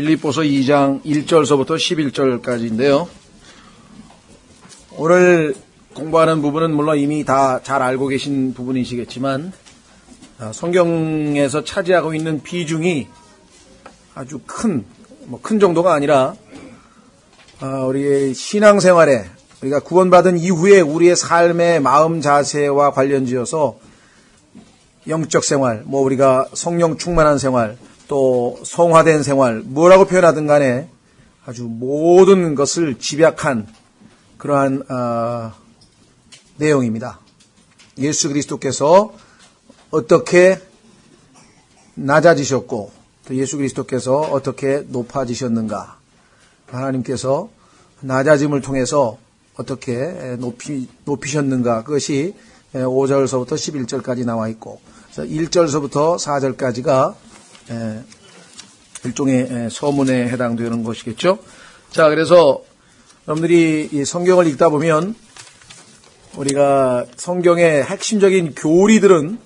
빌립보서 2장 1절서부터 11절까지인데요. 오늘 공부하는 부분은 물론 이미 다 잘 알고 계신 부분이시겠지만 성경에서 차지하고 있는 비중이 아주 큰 정도가 아니라 우리의 신앙생활에 우리가 구원받은 이후에 우리의 삶의 마음 자세와 관련지어서 영적 생활, 우리가 성령 충만한 생활, 또 성화된 생활, 뭐라고 표현하든 간에 아주 모든 것을 집약한 그러한 내용입니다. 예수 그리스도께서 어떻게 낮아지셨고 또 예수 그리스도께서 어떻게 높아지셨는가, 하나님께서 낮아짐을 통해서 어떻게 높이셨는가, 그것이 5절서부터 11절까지 나와 있고 1절서부터 4절까지가 일종의 서문에 해당되는 것이겠죠. 자, 그래서 여러분들이 이 성경을 읽다 보면 우리가 성경의 핵심적인 교리들은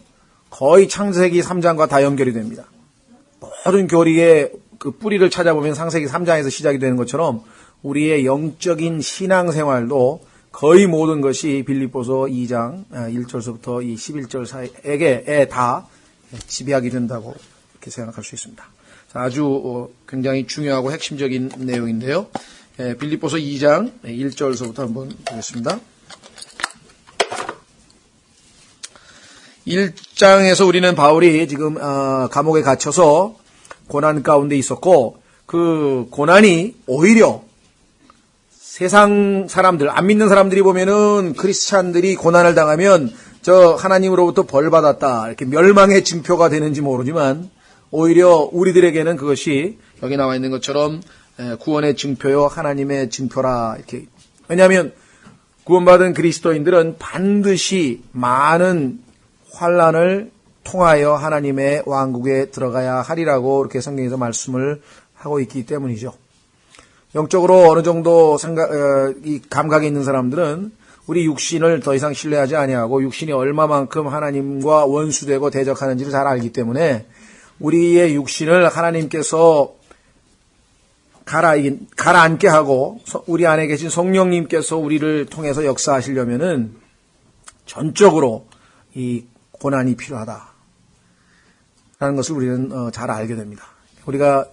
거의 창세기 3장과 다 연결이 됩니다. 모든 교리의 그 뿌리를 찾아보면 창세기 3장에서 시작이 되는 것처럼 우리의 영적인 신앙생활도 거의 모든 것이 빌립보서 2장 1절서부터 이 11절 사이에 다 지배하게 된다고 이렇게 생각할 수 있습니다. 자, 아주 굉장히 중요하고 핵심적인 내용인데요. 빌립보서 2장 1절서부터 한번 보겠습니다. 1장에서 우리는 바울이 지금 감옥에 갇혀서 고난 가운데 있었고, 그 고난이 오히려 세상 사람들, 안 믿는 사람들이 보면은 크리스찬들이 고난을 당하면 저 하나님으로부터 벌 받았다, 이렇게 멸망의 징표가 되는지 모르지만 오히려 우리들에게는 그것이 여기 나와 있는 것처럼 구원의 징표요 하나님의 징표라, 이렇게. 왜냐하면 구원받은 그리스도인들은 반드시 많은 환난을 통하여 하나님의 왕국에 들어가야 하리라고 이렇게 성경에서 말씀을 하고 있기 때문이죠. 영적으로 어느 정도 이 감각이 있는 사람들은 우리 육신을 더 이상 신뢰하지 아니하고 육신이 얼마만큼 하나님과 원수되고 대적하는지를 잘 알기 때문에 우리의 육신을 하나님께서 가라앉게 하고 우리 안에 계신 성령님께서 우리를 통해서 역사하시려면은 전적으로 이 고난이 필요하다라는 것을 우리는 잘 알게 됩니다. 우리가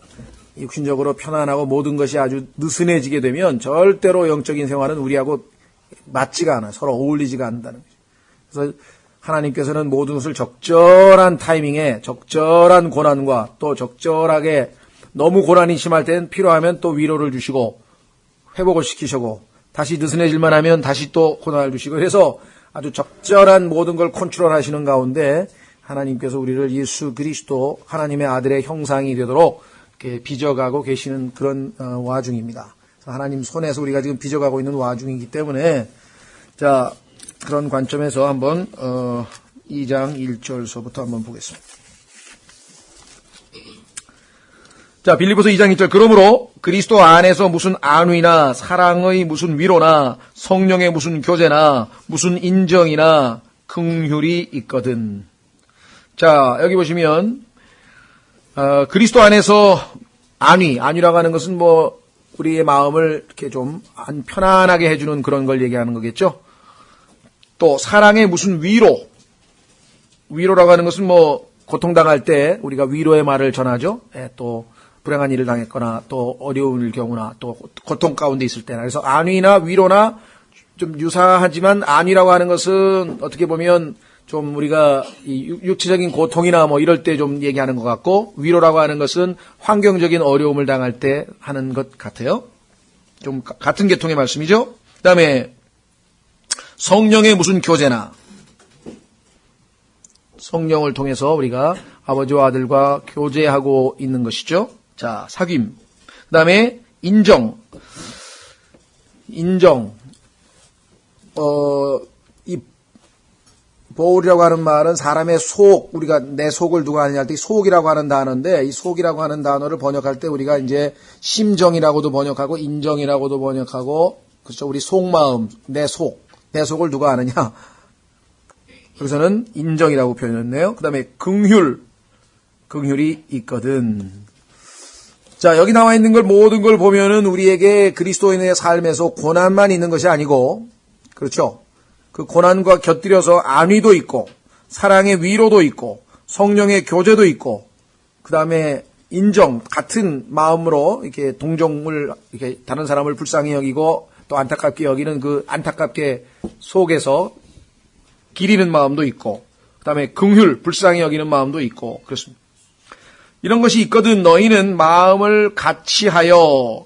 육신적으로 편안하고 모든 것이 아주 느슨해지게 되면 절대로 영적인 생활은 우리하고 맞지가 않아요. 서로 어울리지가 않는다는 거죠. 그래서 하나님께서는 모든 것을 적절한 타이밍에 적절한 고난과 또 적절하게, 너무 고난이 심할 때는 필요하면 또 위로를 주시고 회복을 시키시고, 다시 느슨해질만 하면 다시 또 고난을 주시고, 그래서 아주 적절한 모든 걸 컨트롤하시는 가운데 하나님께서 우리를 예수 그리스도 하나님의 아들의 형상이 되도록 이렇게 빚어가고 계시는 그런 와중입니다. 하나님 손에서 우리가 지금 빚어가고 있는 와중이기 때문에, 자, 그런 관점에서 한번 2장 1절서부터 한번 보겠습니다. 자, 빌립보서 2장 1절. 그러므로 그리스도 안에서 무슨 안위나 사랑의 무슨 위로나 성령의 무슨 교제나 무슨 인정이나 긍휼이 있거든. 자, 여기 보시면 그리스도 안에서 안위라고 하는 것은 우리의 마음을 이렇게 좀 편안하게 해주는 그런 걸 얘기하는 거겠죠. 또 사랑의 무슨 위로라고 하는 것은 고통당할 때 우리가 위로의 말을 전하죠. 또 불행한 일을 당했거나 또 어려운 경우나 또 고통 가운데 있을 때나. 그래서 안위나 위로나 좀 유사하지만, 안위라고 하는 것은 어떻게 보면 좀 우리가 이 육체적인 고통이나 이럴 때 좀 얘기하는 것 같고, 위로라고 하는 것은 환경적인 어려움을 당할 때 하는 것 같아요. 좀 같은 계통의 말씀이죠. 그 다음에 성령의 무슨 교제나, 성령을 통해서 우리가 아버지와 아들과 교제하고 있는 것이죠. 자, 사귐. 그 다음에 인정. 이 보울이라고 하는 말은 사람의 속, 우리가 내 속을 누가 아느냐 할 때 속이라고 하는 단어인데, 이 속이라고 하는 단어를 번역할 때 우리가 이제 심정이라고도 번역하고 인정이라고도 번역하고, 그렇죠. 우리 속마음, 내 속을 누가 아느냐. 여기서는 인정이라고 표현했네요. 그 다음에 긍휼이 있거든. 자, 여기 나와 있는 걸 모든 걸 보면은 우리에게 그리스도인의 삶에서 고난만 있는 것이 아니고, 그렇죠? 그 고난과 곁들여서 안위도 있고, 사랑의 위로도 있고, 성령의 교제도 있고, 그 다음에 인정, 같은 마음으로 이렇게 동정을, 이렇게 다른 사람을 불쌍히 여기고 또 안타깝게 여기는 그 안타깝게 속에서 기리는 마음도 있고, 그 다음에 긍휼, 불쌍히 여기는 마음도 있고, 그렇습니다. 이런 것이 있거든 너희는 마음을 같이하여,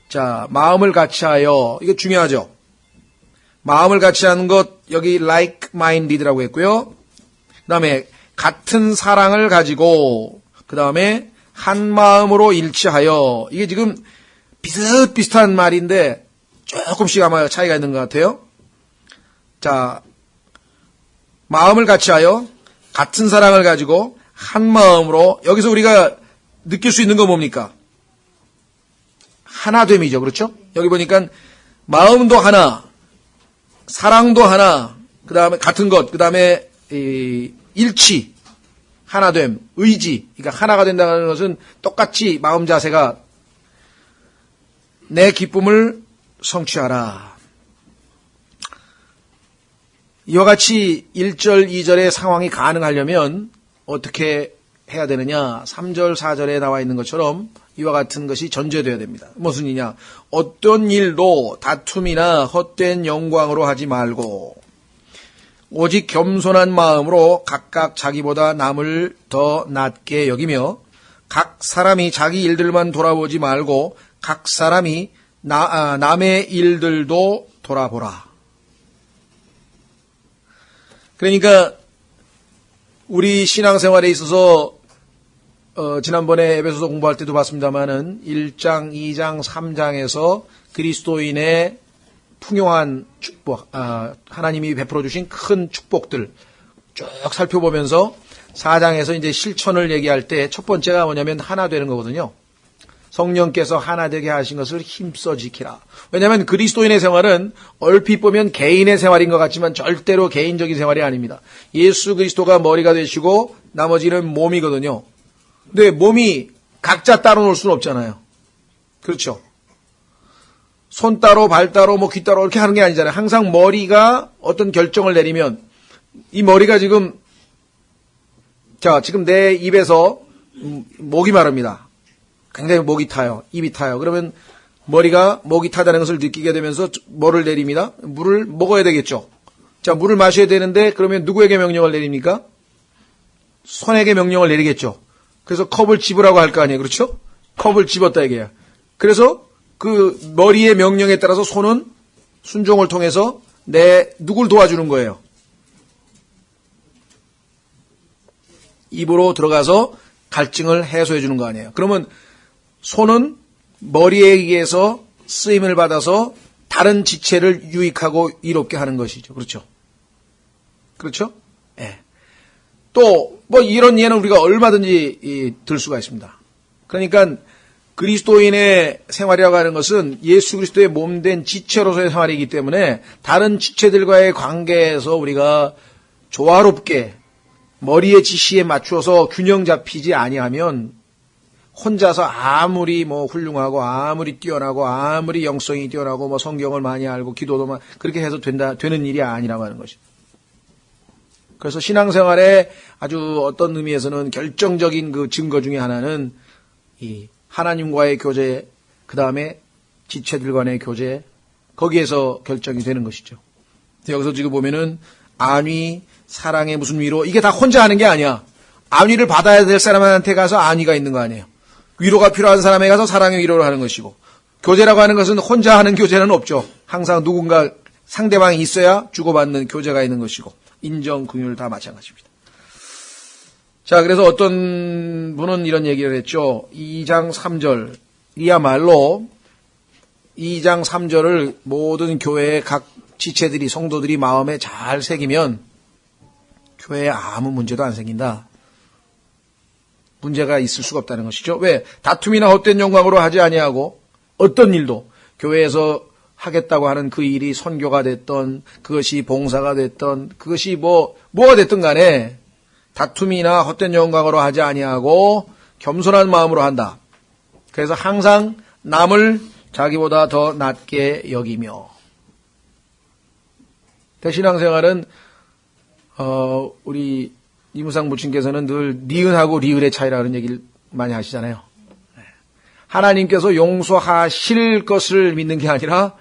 자, 마음을 같이하여, 이게 중요하죠. 마음을 같이하는 것, 여기 like-minded라고 했고요. 그 다음에 같은 사랑을 가지고, 그 다음에 한 마음으로 일치하여, 이게 지금 비슷비슷한 말인데 조금씩 아마 차이가 있는 것 같아요. 자, 마음을 같이하여 같은 사랑을 가지고 한 마음으로, 여기서 우리가 느낄 수 있는 건 뭡니까? 하나됨이죠. 그렇죠? 여기 보니까 마음도 하나, 사랑도 하나, 그 다음에 같은 것, 그 다음에 일치, 하나됨, 의지, 그러니까 하나가 된다는 것은 똑같이 마음 자세가 내 기쁨을 성취하라. 이와 같이 1절, 2절의 상황이 가능하려면 어떻게 해야 되느냐? 3절, 4절에 나와 있는 것처럼 이와 같은 것이 전제되어야 됩니다. 무슨 일이냐? 어떤 일도 다툼이나 헛된 영광으로 하지 말고 오직 겸손한 마음으로 각각 자기보다 남을 더 낮게 여기며 각 사람이 자기 일들만 돌아보지 말고 각 사람이 남의 일들도 돌아보라. 그러니까 우리 신앙생활에 있어서 지난번에 에베소서 공부할 때도 봤습니다마는 1장, 2장, 3장에서 그리스도인의 풍요한 축복, 하나님이 베풀어 주신 큰 축복들 쭉 살펴보면서 4장에서 이제 실천을 얘기할 때 첫 번째가 뭐냐면 하나 되는 거거든요. 성령께서 하나 되게 하신 것을 힘써 지키라. 왜냐하면 그리스도인의 생활은 얼핏 보면 개인의 생활인 것 같지만 절대로 개인적인 생활이 아닙니다. 예수 그리스도가 머리가 되시고 나머지는 몸이거든요. 근데 몸이 각자 따로 놀 수는 없잖아요. 그렇죠? 손 따로 발 따로 뭐 귀 따로 이렇게 하는 게 아니잖아요. 항상 머리가 어떤 결정을 내리면 이 머리가 지금 내 입에서 목이 마릅니다. 굉장히 목이 타요. 입이 타요. 그러면 머리가 목이 타다는 것을 느끼게 되면서 뭐를 내립니다? 물을 먹어야 되겠죠. 자, 물을 마셔야 되는데 그러면 누구에게 명령을 내립니까? 손에게 명령을 내리겠죠. 그래서 컵을 집으라고 할 거 아니에요. 그렇죠? 컵을 집었다 이게요. 그래서 그 머리의 명령에 따라서 손은 순종을 통해서 누굴 도와주는 거예요? 입으로 들어가서 갈증을 해소해 주는 거 아니에요. 그러면 손은 머리에 의해서 쓰임을 받아서 다른 지체를 유익하고 이롭게 하는 것이죠. 그렇죠? 그렇죠? 예. 또 뭐 이런 예는 우리가 얼마든지 들 수가 있습니다. 그러니까 그리스도인의 생활이라고 하는 것은 예수 그리스도의 몸된 지체로서의 생활이기 때문에 다른 지체들과의 관계에서 우리가 조화롭게 머리의 지시에 맞추어서 균형 잡히지 아니하면 혼자서 아무리 뭐 훌륭하고 아무리 뛰어나고 아무리 영성이 뛰어나고 뭐 성경을 많이 알고 기도도 그렇게 해서 되는 일이 아니라고 하는 것이죠. 그래서 신앙생활에 아주 어떤 의미에서는 결정적인 그 증거 중에 하나는 이 하나님과의 교제, 그 다음에 지체들 간의 교제, 거기에서 결정이 되는 것이죠. 여기서 지금 보면은 안위, 사랑의 무슨 위로, 이게 다 혼자 하는 게 아니야. 안위를 받아야 될 사람한테 가서 안위가 있는 거 아니에요. 위로가 필요한 사람에 가서 사랑의 위로를 하는 것이고, 교제라고 하는 것은 혼자 하는 교제는 없죠. 항상 누군가 상대방이 있어야 주고받는 교제가 있는 것이고, 인정, 긍휼 다 마찬가지입니다. 자, 그래서 어떤 분은 이런 얘기를 했죠. 2장 3절, 이야말로 2장 3절을 모든 교회의 각 지체들이, 성도들이 마음에 잘 새기면 교회에 아무 문제도 안 생긴다. 문제가 있을 수가 없다는 것이죠. 왜? 다툼이나 헛된 영광으로 하지 아니하고 어떤 일도 교회에서 하겠다고 하는 그 일이 선교가 됐던, 그것이 봉사가 됐던, 그것이 뭐가 됐든 간에 다툼이나 헛된 영광으로 하지 아니하고 겸손한 마음으로 한다. 그래서 항상 남을 자기보다 더 낮게 여기며. 신앙생활은 우리 이무상 부친께서는 늘 니은하고 리을의 차이라는 얘기를 많이 하시잖아요. 하나님께서 용서하실 것을 믿는 게 아니라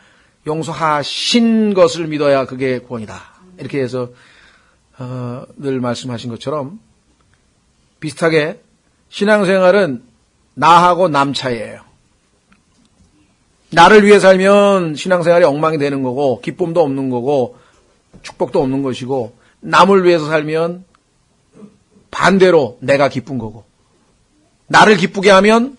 용서하신 것을 믿어야 그게 구원이다. 이렇게 해서 늘 말씀하신 것처럼 비슷하게 신앙생활은 나하고 남 차이예요. 나를 위해 살면 신앙생활이 엉망이 되는 거고 기쁨도 없는 거고 축복도 없는 것이고, 남을 위해서 살면 반대로 내가 기쁜 거고, 나를 기쁘게 하면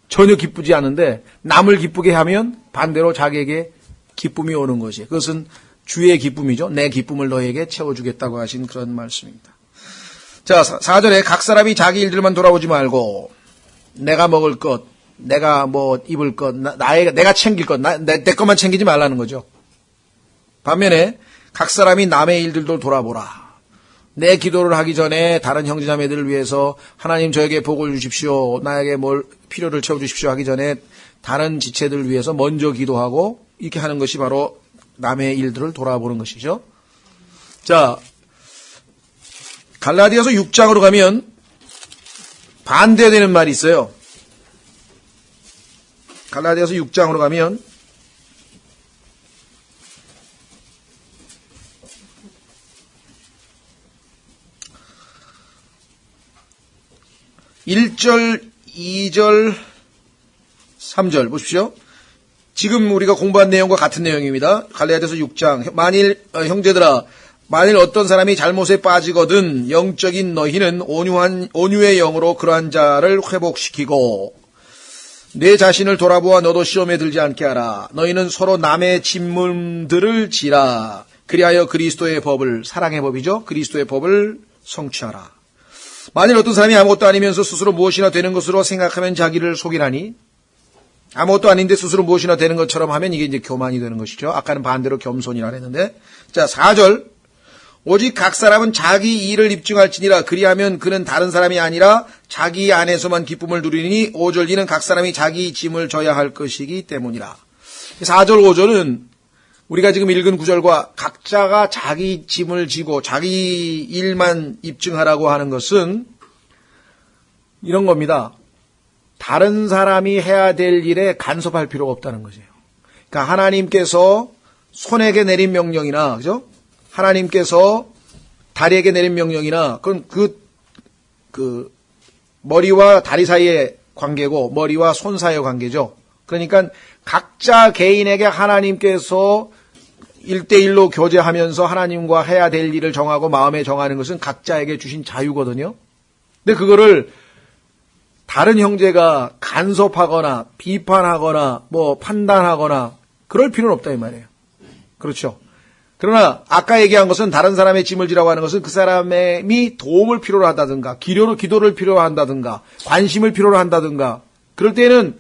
전혀 기쁘지 않은데 남을 기쁘게 하면 반대로 자기에게 기쁨이 오는 것이, 그것은 주의 기쁨이죠. 내 기쁨을 너에게 채워주겠다고 하신 그런 말씀입니다. 자, 4절에 각 사람이 자기 일들만 돌아보지 말고 내가 먹을 것, 내가 뭐 입을 것, 내가 챙길 것, 내 것만 챙기지 말라는 거죠. 반면에 각 사람이 남의 일들도 돌아보라. 내 기도를 하기 전에 다른 형제자매들을 위해서 하나님 저에게 복을 주십시오, 나에게 뭘 필요를 채워주십시오 하기 전에 다른 지체들을 위해서 먼저 기도하고 이렇게 하는 것이 바로 남의 일들을 돌아보는 것이죠. 자, 갈라디아서 6장으로 가면 반대되는 말이 있어요. 갈라디아서 6장으로 가면 1절, 2절, 3절 보십시오. 지금 우리가 공부한 내용과 같은 내용입니다. 갈라디아서 6장. 만일 형제들아, 만일 어떤 사람이 잘못에 빠지거든 영적인 너희는 온유의 영으로 그러한 자를 회복시키고 내 자신을 돌아보아 너도 시험에 들지 않게 하라. 너희는 서로 남의 짓물들을 지라. 그리하여 그리스도의 법을, 사랑의 법이죠, 그리스도의 법을 성취하라. 만일 어떤 사람이 아무것도 아니면서 스스로 무엇이나 되는 것으로 생각하면 자기를 속이나니, 아무것도 아닌데 스스로 무엇이나 되는 것처럼 하면 이게 이제 교만이 되는 것이죠. 아까는 반대로 겸손이라 했는데. 자, 4절. 오직 각 사람은 자기 일을 입증할지니라. 그리하면 그는 다른 사람이 아니라 자기 안에서만 기쁨을 누리니 5절. 이는 각 사람이 자기 짐을 져야 할 것이기 때문이라. 4절 5절은 우리가 지금 읽은 구절과 각자가 자기 짐을 지고 자기 일만 입증하라고 하는 것은 이런 겁니다. 다른 사람이 해야 될 일에 간섭할 필요가 없다는 것이에요. 그러니까 하나님께서 손에게 내린 명령이나, 그죠? 하나님께서 다리에게 내린 명령이나, 그건 그 머리와 다리 사이의 관계고 머리와 손 사이의 관계죠. 그러니까 각자 개인에게 하나님께서 1대1로 교제하면서 하나님과 해야 될 일을 정하고 마음에 정하는 것은 각자에게 주신 자유거든요. 근데 그거를 다른 형제가 간섭하거나 비판하거나 뭐 판단하거나 그럴 필요는 없다 이 말이에요. 그렇죠. 그러나 아까 얘기한 것은 다른 사람의 짐을 지라고 하는 것은 그 사람이 도움을 필요로 한다든가 기도를 필요로 한다든가 관심을 필요로 한다든가 그럴 때는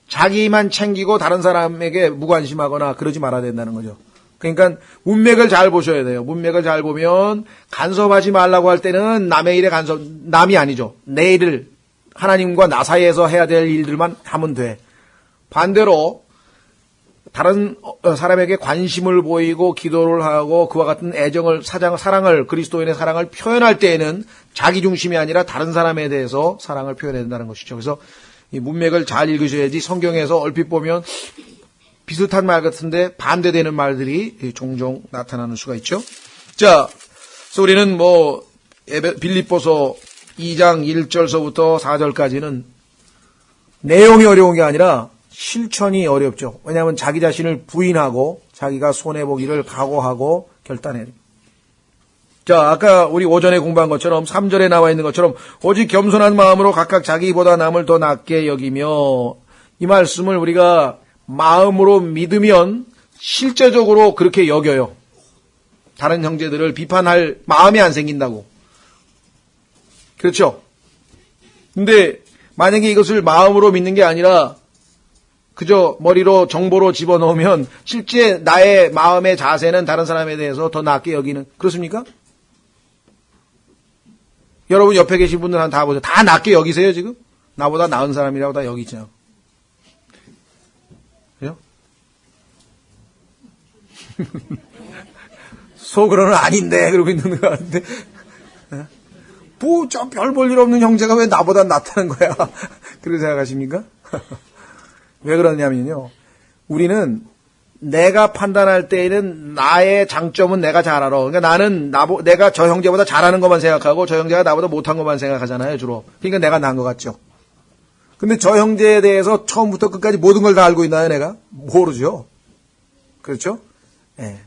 자기만 챙기고 다른 사람에게 무관심하거나 그러지 말아야 된다는 거죠. 그러니까 문맥을 잘 보셔야 돼요. 문맥을 잘 보면 간섭하지 말라고 할 때는 남의 일에 남이 아니죠. 내 일을 하나님과 나 사이에서 해야 될 일들만 하면 돼. 반대로 다른 사람에게 관심을 보이고 기도를 하고 그와 같은 애정을, 사랑을, 그리스도인의 사랑을 표현할 때에는 자기 중심이 아니라 다른 사람에 대해서 사랑을 표현해야 된다는 것이죠. 그래서 이 문맥을 잘 읽으셔야지 성경에서 얼핏 보면 비슷한 말 같은데 반대되는 말들이 종종 나타나는 수가 있죠. 자, 그래서 우리는 빌립보서 2장 1절서부터 4절까지는 내용이 어려운 게 아니라 실천이 어렵죠. 왜냐하면 자기 자신을 부인하고 자기가 손해보기를 각오하고 결단해야 돼요. 자, 아까 우리 오전에 공부한 것처럼 3절에 나와 있는 것처럼 오직 겸손한 마음으로 각각 자기보다 남을 더 낮게 여기며, 이 말씀을 우리가 마음으로 믿으면 실제적으로 그렇게 여겨요. 다른 형제들을 비판할 마음이 안 생긴다고. 그렇죠? 근데 만약에 이것을 마음으로 믿는 게 아니라 그저 머리로 정보로 집어넣으면 실제 나의 마음의 자세는 다른 사람에 대해서 더 낮게 여기는, 그렇습니까? 여러분 옆에 계신 분들 다 보세요. 다 낮게 여기세요 지금? 나보다 나은 사람이라고 다 여기죠. 속으로는 아닌데 그러고 있는 것 같은데 뭐 저 별 볼 일 없는 형제가 왜 나보다 낫다는 거야. 그렇게 생각하십니까? 왜 그러냐면요. 우리는 내가 판단할 때에는 나의 장점은 내가 잘 알아. 그러니까 나는 내가 저 형제보다 잘하는 것만 생각하고 저 형제가 나보다 못한 것만 생각하잖아요, 주로. 그러니까 내가 나은 것 같죠. 근데 저 형제에 대해서 처음부터 끝까지 모든 걸 다 알고 있나요, 내가? 모르죠. 그렇죠? 예. 네.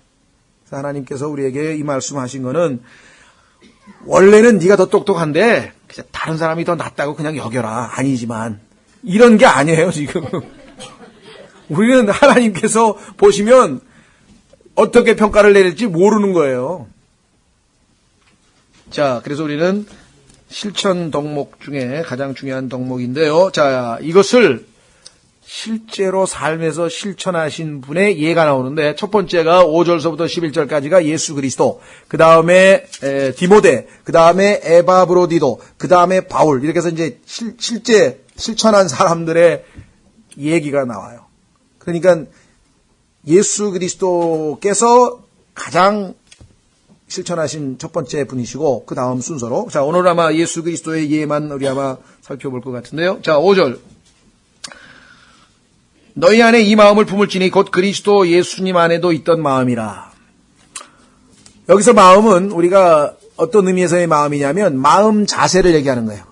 하나님께서 우리에게 이 말씀하신 거는 원래는 네가 더 똑똑한데 그냥 다른 사람이 더 낫다고 그냥 여겨라. 아니지만 이런 게 아니에요, 지금. 우리는 하나님께서 보시면 어떻게 평가를 내릴지 모르는 거예요. 자, 그래서 우리는 실천 덕목 중에 가장 중요한 덕목인데요. 자, 이것을 실제로 삶에서 실천하신 분의 예가 나오는데 첫 번째가 5절서부터 11절까지가 예수 그리스도, 그 다음에 디모데, 그 다음에 에바브로디도, 그 다음에 바울, 이렇게 해서 이제 실제 실천한 사람들의 얘기가 나와요. 그러니까 예수 그리스도께서 가장 실천하신 첫 번째 분이시고 그 다음 순서로, 자, 오늘 아마 예수 그리스도의 예만 우리 아마 살펴볼 것 같은데요. 자, 5절. 너희 안에 이 마음을 품을지니 곧 그리스도 예수님 안에도 있던 마음이라. 여기서 마음은 우리가 어떤 의미에서의 마음이냐면 마음 자세를 얘기하는 거예요.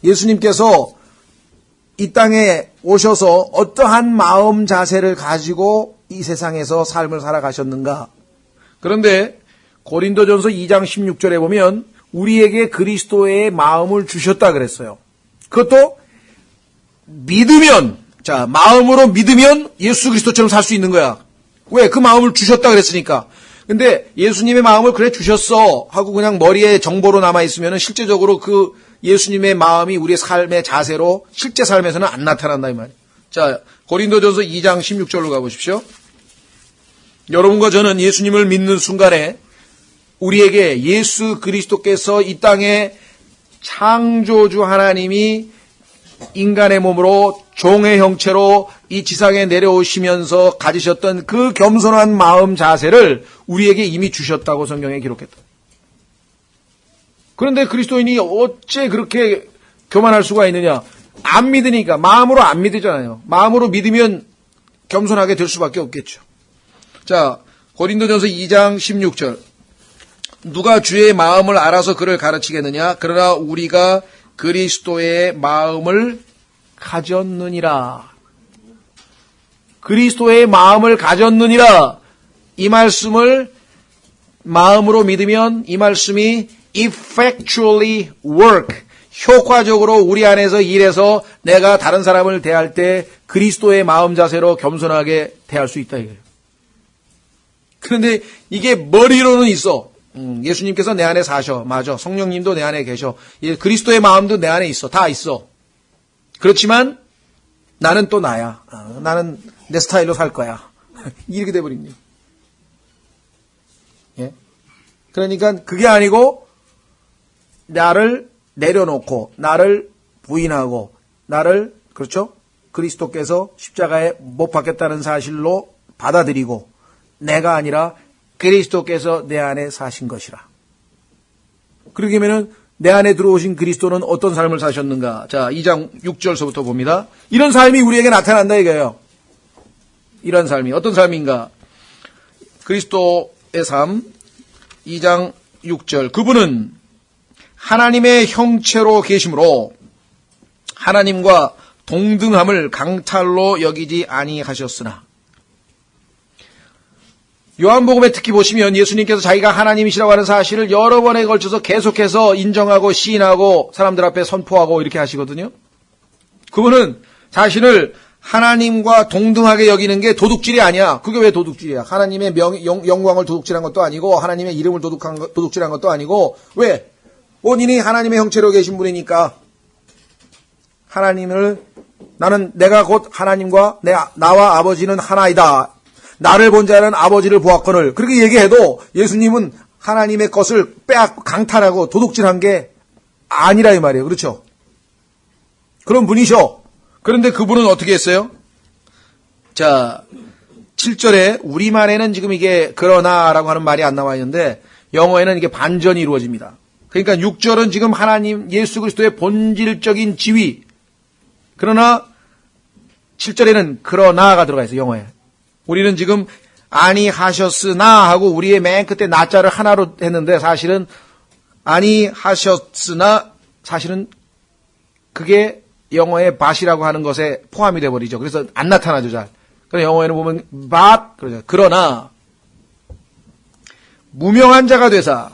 예수님께서 이 땅에 오셔서 어떠한 마음 자세를 가지고 이 세상에서 삶을 살아가셨는가. 그런데 고린도전서 2장 16절에 보면 우리에게 그리스도의 마음을 주셨다 그랬어요. 그것도 믿으면, 자, 마음으로 믿으면 예수 그리스도처럼 살 수 있는 거야. 왜? 그 마음을 주셨다 그랬으니까. 근데 예수님의 마음을 그래 주셨어 하고 그냥 머리에 정보로 남아있으면 실제적으로 그 예수님의 마음이 우리의 삶의 자세로 실제 삶에서는 안 나타난다 이 말이에요. 자, 고린도전서 2장 16절로 가보십시오. 여러분과 저는 예수님을 믿는 순간에 우리에게 예수 그리스도께서 이 땅에 창조주 하나님이 인간의 몸으로 종의 형체로 이 지상에 내려오시면서 가지셨던 그 겸손한 마음 자세를 우리에게 이미 주셨다고 성경에 기록했다. 그런데 그리스도인이 어째 그렇게 교만할 수가 있느냐? 안 믿으니까. 마음으로 안 믿으잖아요. 마음으로 믿으면 겸손하게 될 수밖에 없겠죠. 자, 고린도전서 2장 16절. 누가 주의 마음을 알아서 그를 가르치겠느냐? 그러나 우리가 그리스도의 마음을 가졌느니라. 그리스도의 마음을 가졌느니라. 이 말씀을 마음으로 믿으면 이 말씀이 effectually work, 효과적으로 우리 안에서 일해서 내가 다른 사람을 대할 때 그리스도의 마음 자세로 겸손하게 대할 수 있다 이거예요. 그런데 이게 머리로는 있어. 예수님께서 내 안에 사셔. 맞아. 성령님도 내 안에 계셔. 그리스도의 마음도 내 안에 있어. 다 있어. 그렇지만 나는 또 나야. 나는 내 스타일로 살 거야. 이렇게 돼버립니다. 예? 그러니까 그게 아니고 나를 내려놓고 나를 부인하고 나를, 그렇죠? 그리스도께서 십자가에 못 박혔다는 사실로 받아들이고 내가 아니라 그리스도께서 내 안에 사신 것이라. 그렇게 하면은 내 안에 들어오신 그리스도는 어떤 삶을 사셨는가? 자, 2장 6절서부터 봅니다. 이런 삶이 우리에게 나타난다 이거예요. 이런 삶이 어떤 삶인가? 그리스도의 삶 2장 6절. 그분은 하나님의 형체로 계심으로 하나님과 동등함을 강탈로 여기지 아니하셨으나. 요한복음에 특히 보시면 예수님께서 자기가 하나님이시라고 하는 사실을 여러 번에 걸쳐서 계속해서 인정하고 시인하고 사람들 앞에 선포하고 이렇게 하시거든요. 그분은 자신을 하나님과 동등하게 여기는 게 도둑질이 아니야. 그게 왜 도둑질이야? 하나님의 영광을 도둑질한 것도 아니고 하나님의 이름을 도둑질한 것도 아니고. 왜? 본인이 하나님의 형체로 계신 분이니까 하나님을, 내가 곧 하나님과 나와 아버지는 하나이다. 나를 본 자는 아버지를 보았거늘. 그렇게 얘기해도 예수님은 하나님의 것을 빼앗고 강탈하고 도둑질한 게 아니라 이 말이에요. 그렇죠? 그런 분이셔. 그런데 그분은 어떻게 했어요? 자, 7절에 우리말에는 지금 이게 그러나라고 하는 말이 안 나와 있는데 영어에는 이게 반전이 이루어집니다. 그러니까 6절은 지금 하나님 예수 그리스도의 본질적인 지위, 그러나 7절에는 그러나가 들어가 있어요. 영어에. 우리는 지금 아니하셨으나 하고 우리의 맨 끝에 나자를 하나로 했는데 사실은 아니하셨으나 사실은 그게 영어의 bat이라고 하는 것에 포함이 돼버리죠. 그래서 안 나타나죠, 잘. 그래서 영어에는 보면 but, 그러죠. 그러나 무명한 자가 되사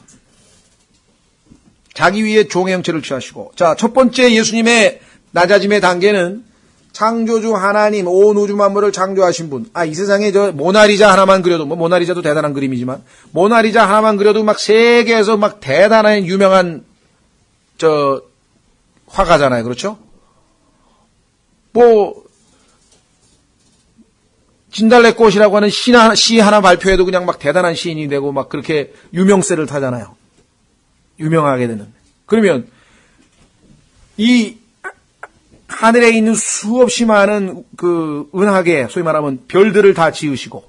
자기 위에 종의 형체를 취하시고. 자, 첫 번째 예수님의 낮아짐의 단계는 창조주 하나님, 온 우주 만물을 창조하신 분. 이 세상에 저 모나리자 하나만 그려도, 뭐 모나리자도 대단한 그림이지만, 모나리자 하나만 그려도 막 세계에서 막 대단한 유명한 저 화가잖아요. 그렇죠? 뭐 진달래꽃이라고 하는 시 하나 발표해도 그냥 막 대단한 시인이 되고 막 그렇게 유명세를 타잖아요. 유명하게 되는. 그러면 이 하늘에 있는 수없이 많은 그 은하계, 소위 말하면 별들을 다 지으시고,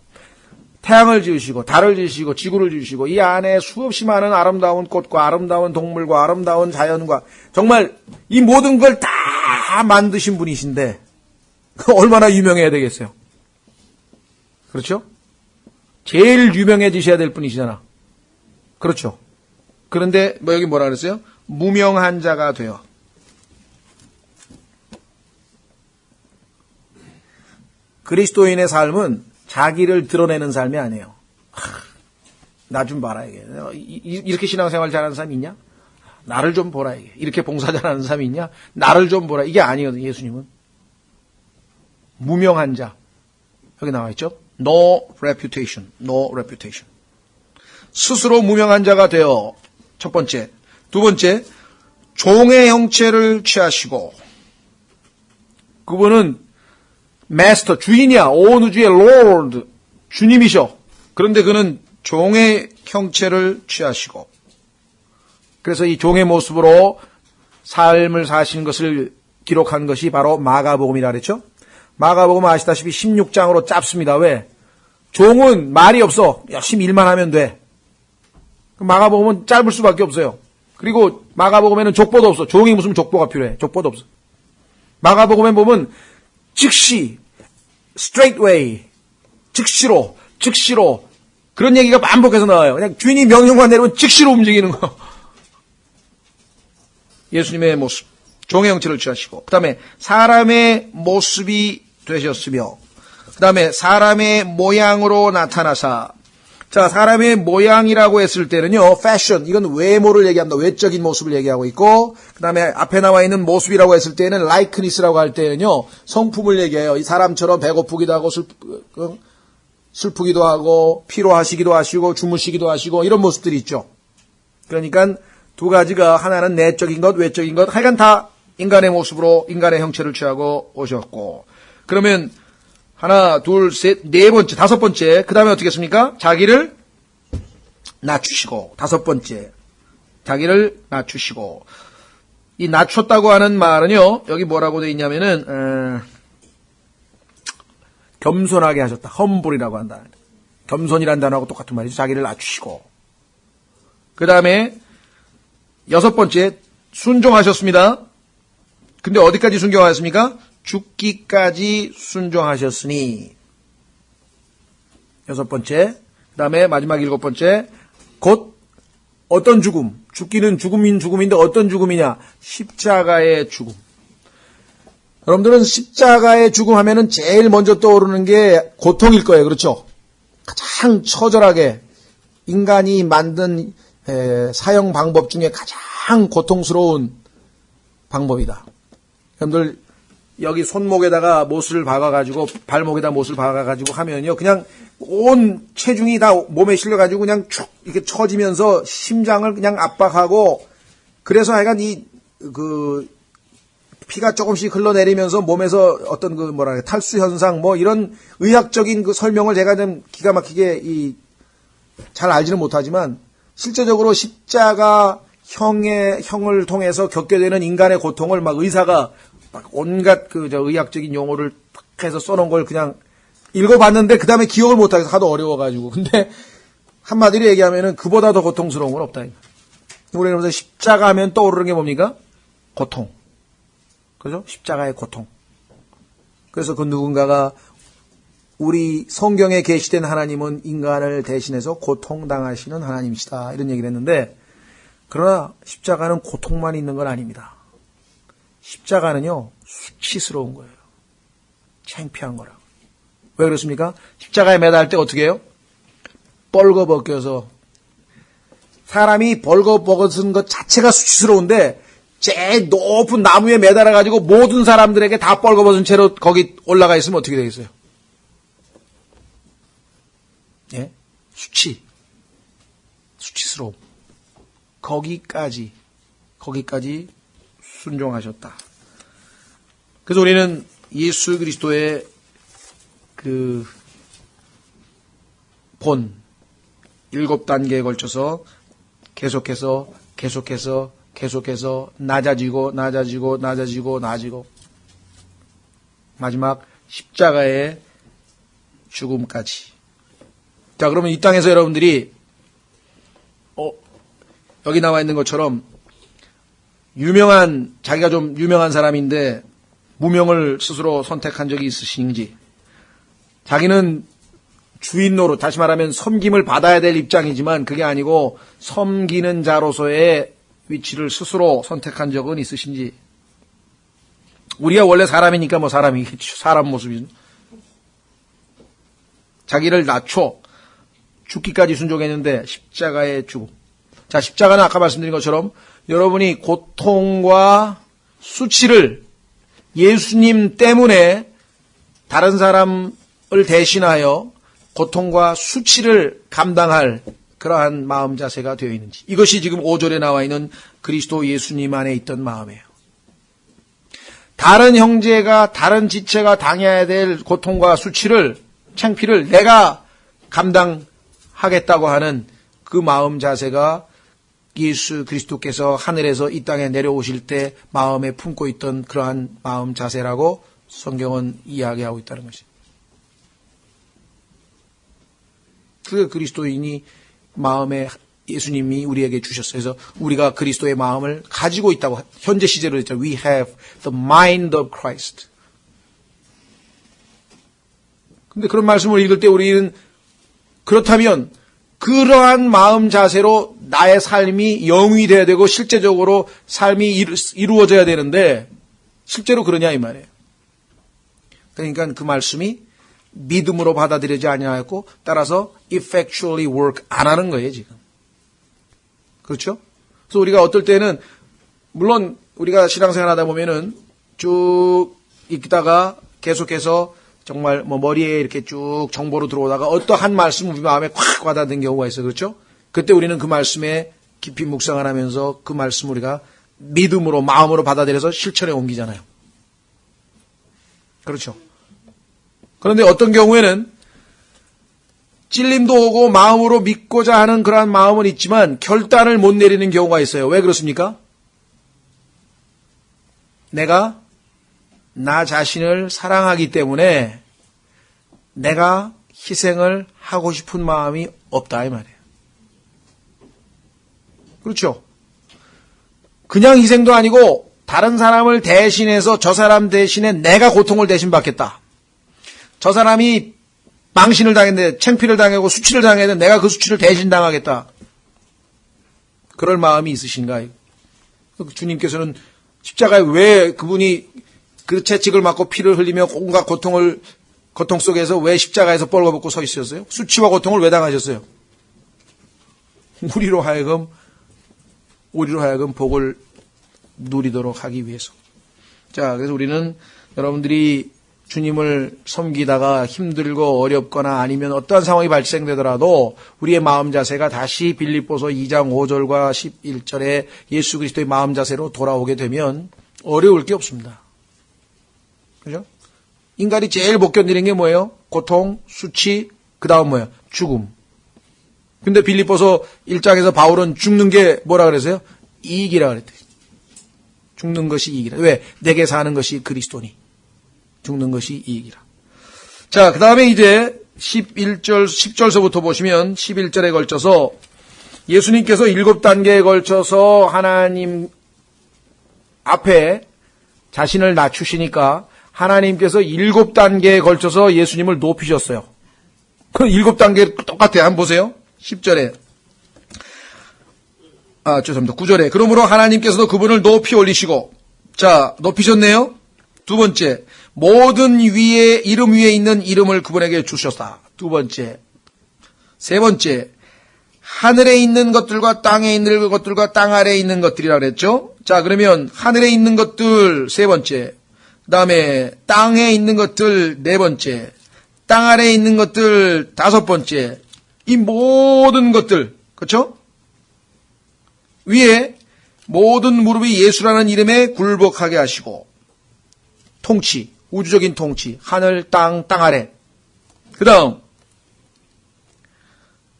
태양을 지으시고, 달을 지으시고, 지구를 지으시고, 이 안에 수없이 많은 아름다운 꽃과 아름다운 동물과 아름다운 자연과, 정말 이 모든 걸 다 만드신 분이신데, 얼마나 유명해야 되겠어요? 그렇죠? 제일 유명해지셔야 될 분이시잖아. 그렇죠? 그런데 뭐 여기 뭐라 그랬어요? 무명한 자가 되어. 그리스도인의 삶은 자기를 드러내는 삶이 아니에요. 나 좀 봐라, 이게. 이렇게 신앙생활 잘하는 사람이 있냐? 나를 좀 보라, 이게. 이렇게 봉사 잘하는 사람이 있냐? 나를 좀 보라. 이게 아니거든요, 예수님은. 무명한 자. 여기 나와 있죠? No reputation. No reputation. 스스로 무명한 자가 되어, 첫 번째. 두 번째, 종의 형체를 취하시고, 그분은 마스터, 주인이야. 온 우주의 Lord, 주님이셔. 그런데 그는 종의 형체를 취하시고, 그래서 이 종의 모습으로 삶을 사시는 것을 기록한 것이 바로 마가복음이라 그랬죠. 마가복음 아시다시피 16장으로 짧습니다. 왜? 종은 말이 없어. 열심히 일만 하면 돼. 마가복음은 짧을 수밖에 없어요. 그리고 마가복음에는 족보도 없어. 종이 무슨 족보가 필요해. 족보도 없어. 마가복음에 보면 즉시, straightway, 즉시로 그런 얘기가 반복해서 나와요. 그냥 주인이 명령만 내리면 즉시로 움직이는 거. 예수님의 모습, 종의 형체를 취하시고, 그 다음에 사람의 모습이 되셨으며, 그 다음에 사람의 모양으로 나타나사. 자, 사람의 모양이라고 했을 때는요, 패션, 이건 외모를 얘기합니다. 외적인 모습을 얘기하고 있고, 그 다음에 앞에 나와 있는 모습이라고 했을 때는 likenes라고 할 때는요, 성품을 얘기해요. 이 사람처럼 배고프기도 하고, 슬프기도 하고, 피로하시기도 하시고, 주무시기도 하시고, 이런 모습들이 있죠. 그러니까 두 가지가 하나는 내적인 것, 외적인 것, 하여간 다 인간의 모습으로 인간의 형체를 취하고 오셨고, 그러면 하나, 둘, 셋, 네 번째, 다섯 번째, 그 다음에 어떻게 했습니까? 자기를 낮추시고, 다섯 번째, 자기를 낮추시고, 이 낮췄다고 하는 말은요, 여기 뭐라고 되어 있냐면은, 겸손하게 하셨다. 험불이라고 한다. 겸손이란 단어하고 똑같은 말이죠. 자기를 낮추시고. 그 다음에 여섯 번째, 순종하셨습니다. 근데 어디까지 순종하셨습니까? 죽기까지 순종하셨으니. 여섯 번째. 그 다음에 마지막 일곱 번째. 곧 어떤 죽음? 죽기는 죽음인데 어떤 죽음이냐? 십자가의 죽음. 여러분들은 십자가의 죽음 하면은 제일 먼저 떠오르는 게 고통일 거예요. 그렇죠? 가장 처절하게 인간이 만든 사형 방법 중에 가장 고통스러운 방법이다. 여러분들 여기 손목에다가 못을 박아가지고 발목에다 못을 박아가지고 하면요, 그냥 온 체중이 다 몸에 실려가지고 그냥 쭉 이렇게 처지면서 심장을 그냥 압박하고, 그래서 하여간 피가 조금씩 흘러내리면서 몸에서 어떤 탈수 현상 이런 의학적인 설명을 제가 좀 기가 막히게 잘 알지는 못하지만, 실제적으로 십자가 형을 통해서 겪게 되는 인간의 고통을 막 의사가 막 온갖 의학적인 용어를 탁 해서 써놓은 걸 그냥 읽어봤는데 그 다음에 기억을 못하겠어. 하도 어려워가지고. 근데 한마디로 얘기하면은 그보다 더 고통스러운 건 없다. 우리는 십자가 하면 떠오르는 게 뭡니까? 고통. 그죠? 십자가의 고통. 그래서 그 누군가가 우리 성경에 계시된 하나님은 인간을 대신해서 고통당하시는 하나님이시다. 이런 얘기를 했는데, 그러나 십자가는 고통만 있는 건 아닙니다. 십자가는요, 수치스러운 거예요. 창피한 거라고. 왜 그렇습니까? 십자가에 매달 때 어떻게 해요? 벌거벗겨서. 사람이 벌거벗은 것 자체가 수치스러운데, 제일 높은 나무에 매달아가지고 모든 사람들에게 다 벌거벗은 채로 거기 올라가 있으면 어떻게 되겠어요? 예? 수치스러움. 거기까지 순종하셨다. 그래서 우리는 예수 그리스도의 그 본 7단계에 걸쳐서 계속해서 낮아지고 마지막 십자가의 죽음까지. 자, 그러면 이 땅에서 여러분들이 여기 나와 있는 것처럼 자기가 좀 유명한 사람인데 무명을 스스로 선택한 적이 있으신지, 자기는 주인 노릇, 다시 말하면 섬김을 받아야 될 입장이지만 그게 아니고 섬기는 자로서의 위치를 스스로 선택한 적은 있으신지. 우리가 원래 사람이니까 사람 모습이죠. 자기를 낮춰 죽기까지 순종했는데 십자가의 죽음. 자, 십자가는 아까 말씀드린 것처럼 여러분이 고통과 수치를 예수님 때문에 다른 사람을 대신하여 고통과 수치를 감당할 그러한 마음 자세가 되어 있는지. 이것이 지금 5절에 나와 있는 그리스도 예수님 안에 있던 마음이에요. 다른 형제가, 다른 지체가 당해야 될 고통과 수치를, 창피를 내가 감당하겠다고 하는 그 마음 자세가 예수 그리스도께서 하늘에서 이 땅에 내려오실 때 마음에 품고 있던 그러한 마음 자세라고 성경은 이야기하고 있다는 것입니다. 그게 그리스도인이 마음에 예수님이 우리에게 주셨어요. 그래서 우리가 그리스도의 마음을 가지고 있다고 현재 시제로 했죠. We have the mind of Christ. 근데 그런 말씀을 읽을 때 우리는 그렇다면 그러한 마음 자세로 나의 삶이 영위돼야 되고 실제적으로 삶이 이루어져야 되는데 실제로 그러냐 이 말이에요. 그러니까 그 말씀이 믿음으로 받아들이지 아니하였고 따라서 effectually work 안 하는 거예요 지금. 그렇죠? 그래서 우리가 어떨 때는 물론 우리가 신앙생활 하다 보면은 쭉 읽다가 계속해서 정말 머리에 이렇게 쭉 정보로 들어오다가 어떠한 말씀 우리 마음에 콱 와닿는 경우가 있어요. 그렇죠? 그때 우리는 그 말씀에 깊이 묵상을 하면서 그 말씀 우리가 믿음으로 마음으로 받아들여서 실천에 옮기잖아요. 그렇죠? 그런데 어떤 경우에는 찔림도 오고 마음으로 믿고자 하는 그러한 마음은 있지만 결단을 못 내리는 경우가 있어요. 왜 그렇습니까? 내가 나 자신을 사랑하기 때문에 내가 희생을 하고 싶은 마음이 없다 이 말이에요. 그렇죠? 그냥 희생도 아니고 다른 사람을 대신해서 저 사람 대신에 내가 고통을 대신 받겠다. 저 사람이 망신을 당했는데 창피를 당하고 수치를 당했는데 내가 그 수치를 대신 당하겠다. 그럴 마음이 있으신가? 주님께서는 십자가에 왜 그분이 그 채찍을 맞고 피를 흘리며 온갖 고통 속에서 왜 십자가에서 뻘거벗고 서 있었어요? 수치와 고통을 왜 당하셨어요? 우리로 하여금 복을 누리도록 하기 위해서. 자, 그래서 우리는 여러분들이 주님을 섬기다가 힘들고 어렵거나 아니면 어떠한 상황이 발생되더라도 우리의 마음 자세가 다시 빌립보서 2장 5절과 11절에 예수 그리스도의 마음 자세로 돌아오게 되면 어려울 게 없습니다. 그죠? 인간이 제일 못 견디는 게 뭐예요? 고통, 수치, 그 다음 뭐예요? 죽음. 근데 빌립보서 1장에서 바울은 죽는 게 뭐라 그랬어요? 이익이라 그랬대요. 죽는 것이 이익이라. 왜? 내게 사는 것이 그리스도니. 죽는 것이 이익이라. 자, 그 다음에 이제 10절서부터 보시면 11절에 걸쳐서 예수님께서 7단계에 걸쳐서 하나님 앞에 자신을 낮추시니까 하나님께서 7단계에 걸쳐서 예수님을 높이셨어요. 그 7단계 똑같아요. 한번 보세요. 10절에. 죄송합니다. 9절에. 그러므로 하나님께서도 그분을 높이 올리시고, 자, 높이셨네요. 두 번째, 모든 이름 위에 있는 이름을 그분에게 주셨다. 두 번째. 세 번째, 하늘에 있는 것들과 땅에 있는 것들과 땅 아래에 있는 것들이라고 그랬죠. 자, 그러면 하늘에 있는 것들 세 번째, 그 다음에 땅에 있는 것들 네 번째, 땅 아래에 있는 것들 다섯 번째, 이 모든 것들, 그렇죠? 위에 모든 무릎이 예수라는 이름에 굴복하게 하시고, 통치, 우주적인 통치, 하늘, 땅 아래. 그 다음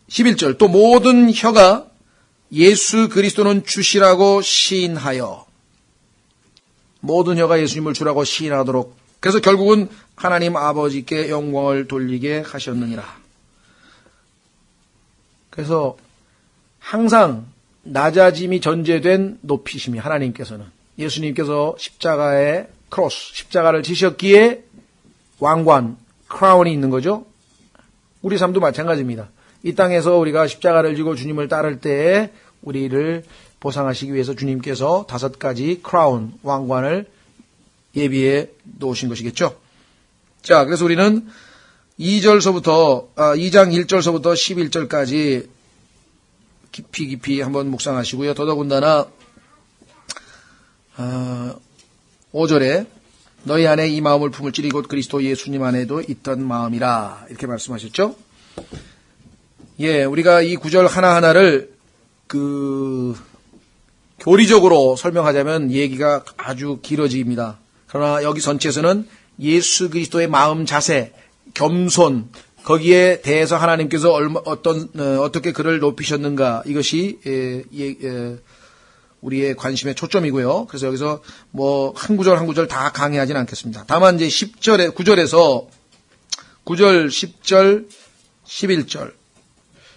11절, 또 모든 혀가 예수 그리스도는 주시라고 시인하여, 모든 혀가 예수님을 주라고 시인하도록, 그래서 결국은 하나님 아버지께 영광을 돌리게 하셨느니라. 그래서 항상 낮아짐이 전제된 높이심이 하나님께서는, 예수님께서 십자가에 크로스, 십자가를 지셨기에 왕관, 크라운이 있는 거죠. 우리 삶도 마찬가지입니다. 이 땅에서 우리가 십자가를 지고 주님을 따를 때에 우리를 보상하시기 위해서 주님께서 5가지 크라운, 왕관을 예비해 놓으신 것이겠죠. 자, 그래서 우리는 2장 1절서부터 11절까지 깊이 한번 묵상하시고요. 더더군다나 5절에 너희 안에 이 마음을 품을지니 곧 그리스도 예수님 안에도 있던 마음이라, 이렇게 말씀하셨죠. 예, 우리가 이 구절 하나하나를 교리적으로 설명하자면 얘기가 아주 길어집니다. 그러나 여기 전체에서는 예수 그리스도의 마음 자세, 겸손, 거기에 대해서 하나님께서 어떻게 그를 높이셨는가, 이것이 우리의 관심의 초점이고요. 그래서 여기서 한 구절 한 구절 다 강의하진 않겠습니다. 다만 이제 9절에서 9절, 10절, 11절.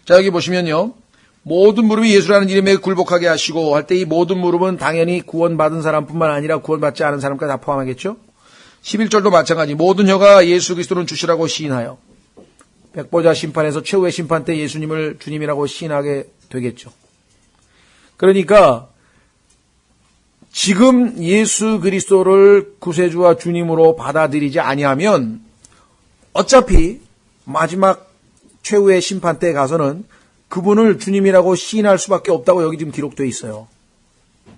자, 여기 보시면요. 모든 무릎이 예수라는 이름에 굴복하게 하시고 할 때 이 모든 무릎은 당연히 구원받은 사람뿐만 아니라 구원받지 않은 사람까지 다 포함하겠죠. 11절도 마찬가지. 모든 혀가 예수 그리스도는 주시라고 시인하여. 백보자 심판에서 최후의 심판 때 예수님을 주님이라고 시인하게 되겠죠. 그러니까 지금 예수 그리스도를 구세주와 주님으로 받아들이지 아니하면 어차피 마지막 최후의 심판 때에 가서는 그분을 주님이라고 시인할 수밖에 없다고 여기 지금 기록되어 있어요.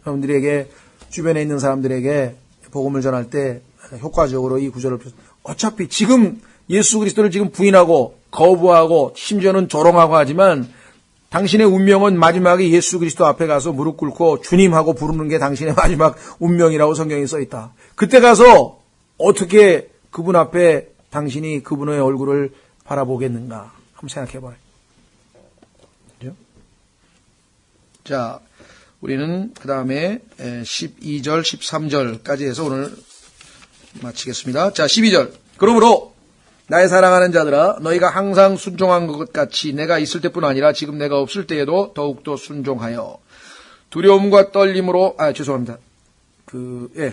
여러분들에게, 주변에 있는 사람들에게 복음을 전할 때 효과적으로 이 구절을, 어차피 지금 예수 그리스도를 지금 부인하고 거부하고 심지어는 조롱하고 하지만 당신의 운명은 마지막에 예수 그리스도 앞에 가서 무릎 꿇고 주님하고 부르는 게 당신의 마지막 운명이라고 성경에 써 있다. 그때 가서 어떻게 그분 앞에 당신이 그분의 얼굴을 바라보겠는가 한번 생각해 봐요. 그죠? 자, 우리는 그 다음에 12절, 13절까지 해서 오늘 마치겠습니다. 자, 12절. 그러므로 나의 사랑하는 자들아, 너희가 항상 순종한 것 같이 내가 있을 때뿐 아니라 지금 내가 없을 때에도 더욱더 순종하여 두려움과 떨림으로, 죄송합니다.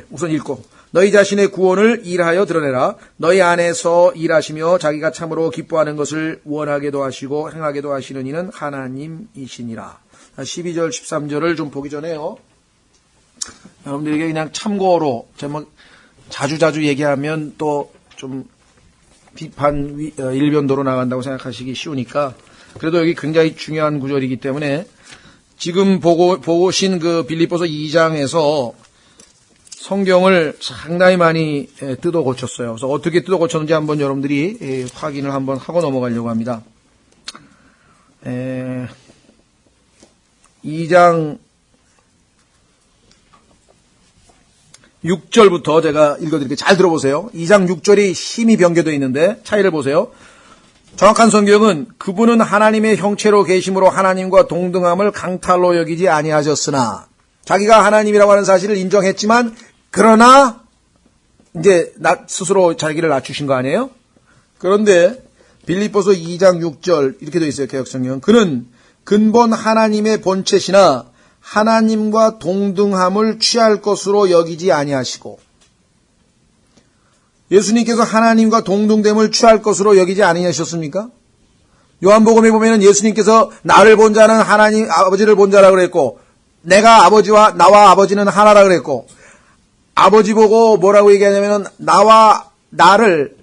우선 읽고. 너희 자신의 구원을 일하여 드러내라. 너희 안에서 일하시며 자기가 참으로 기뻐하는 것을 원하게도 하시고 행하게도 하시는 이는 하나님이시니라. 12절, 13절을 좀 보기 전에요. 여러분들에게 그냥 참고로, 제가 자주 얘기하면 또 좀 비판 일변도로 나간다고 생각하시기 쉬우니까, 그래도 여기 굉장히 중요한 구절이기 때문에 지금 보신 그 빌립보서 2장에서 성경을 상당히 많이 뜯어 고쳤어요. 그래서 어떻게 뜯어 고쳤는지 한번 여러분들이 확인을 한번 하고 넘어가려고 합니다. 2장 6절부터 제가 읽어드릴게요. 잘 들어보세요. 2장 6절이 심히 변개되어 있는데 차이를 보세요. 정확한 성경은 그분은 하나님의 형체로 계심으로 하나님과 동등함을 강탈로 여기지 아니하셨으나, 자기가 하나님이라고 하는 사실을 인정했지만 그러나 이제 스스로 자기를 낮추신 거 아니에요? 그런데 빌립보서 2장 6절 이렇게 되어 있어요. 개역성경. 그는 근본 하나님의 본체시나 하나님과 동등함을 취할 것으로 여기지 아니하시고, 예수님께서 하나님과 동등됨을 취할 것으로 여기지 아니하셨습니까? 요한복음에 보면은 예수님께서 나를 본 자는 하나님 아버지를 본 자라 그랬고, 내가 아버지와 나와 아버지는 하나라 그랬고, 아버지 보고 뭐라고 얘기하냐면은 나를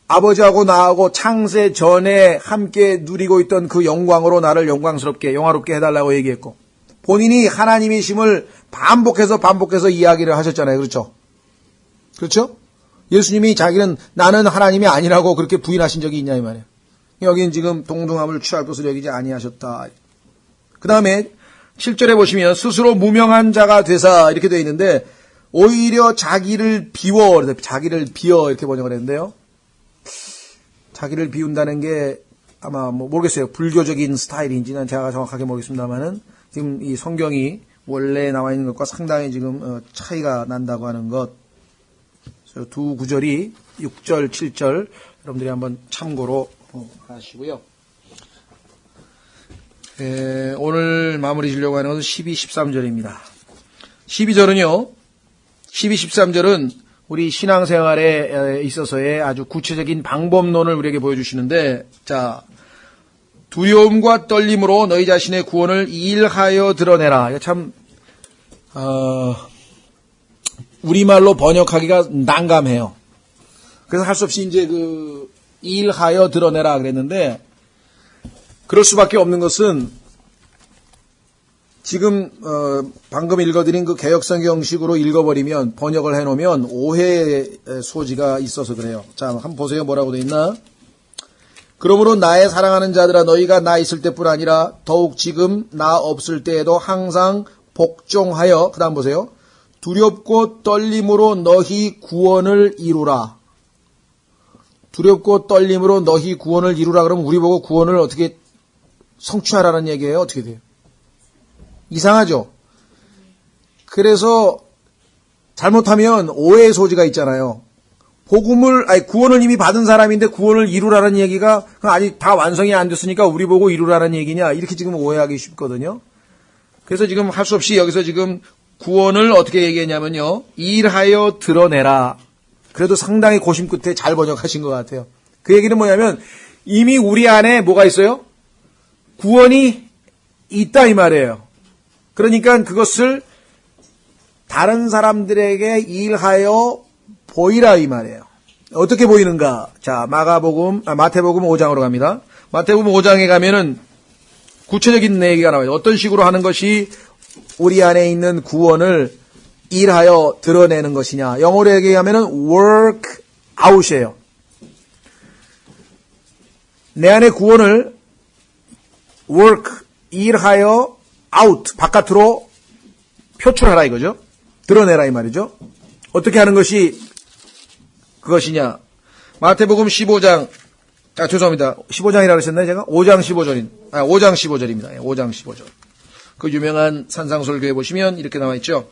아버지하고 나하고 창세 전에 함께 누리고 있던 그 영광으로 나를 영화롭게 해달라고 얘기했고, 본인이 하나님이심을 반복해서 이야기를 하셨잖아요. 그렇죠? 그렇죠? 예수님이 자기는 나는 하나님이 아니라고 그렇게 부인하신 적이 있냐 이 말이에요. 여기는 지금 동등함을 취할 것으로 여기지 아니하셨다. 그 다음에 7절에 보시면 스스로 무명한 자가 되사 이렇게 되어 있는데, 오히려 자기를 비워 이렇게 번역을 했는데요. 자기를 비운다는 게 아마 모르겠어요. 불교적인 스타일인지는 제가 정확하게 모르겠습니다만은 지금 이 성경이 원래 나와 있는 것과 상당히 지금 차이가 난다고 하는 것. 그래서 두 구절이 6절, 7절 여러분들이 한번 참고로 하시고요. 오늘 마무리 지려고 하는 것은 12, 13절입니다. 12절은요. 12, 13절은 우리 신앙생활에 있어서의 아주 구체적인 방법론을 우리에게 보여주시는데, 자, 두려움과 떨림으로 너희 자신의 구원을 일하여 드러내라. 이거 참 우리말로 번역하기가 난감해요. 그래서 할 수 없이 이제 일하여 드러내라 그랬는데, 그럴 수밖에 없는 것은 지금 방금 읽어드린 그 개역성경식으로 읽어버리면, 번역을 해놓으면 오해의 소지가 있어서 그래요. 자, 한번 보세요. 뭐라고 돼 있나? 그러므로 나의 사랑하는 자들아, 너희가 나 있을 때뿐 아니라 더욱 지금 나 없을 때에도 항상 복종하여, 그 다음 보세요. 두렵고 떨림으로 너희 구원을 이루라. 두렵고 떨림으로 너희 구원을 이루라. 그러면 우리 보고 구원을 어떻게 성취하라는 얘기예요? 어떻게 돼요? 이상하죠? 그래서 잘못하면 오해의 소지가 있잖아요. 구원을 이미 받은 사람인데 구원을 이루라는 얘기가 아직 다 완성이 안 됐으니까 우리 보고 이루라는 얘기냐, 이렇게 지금 오해하기 쉽거든요. 그래서 지금 할 수 없이 여기서 지금 구원을 어떻게 얘기했냐면요, 일하여 드러내라. 그래도 상당히 고심 끝에 잘 번역하신 것 같아요. 그 얘기는 뭐냐면 이미 우리 안에 뭐가 있어요? 구원이 있다 이 말이에요. 그러니까 그것을 다른 사람들에게 일하여 보이라 이 말이에요. 어떻게 보이는가? 자, 마태복음 5장으로 갑니다. 마태복음 5장에 가면은 구체적인 얘기가 나와요. 어떤 식으로 하는 것이 우리 안에 있는 구원을 일하여 드러내는 것이냐. 영어로 얘기하면은 work out이에요. 내 안의 구원을 work, 일하여 out, 바깥으로 표출하라 이거죠. 드러내라 이 말이죠. 어떻게 하는 것이 그것이냐. 마태복음 15장, 죄송합니다. 15장이라고 그러셨나요, 제가? 5장 15절입니다. 5장 15절. 그 유명한 산상설교에 보시면 이렇게 나와 있죠.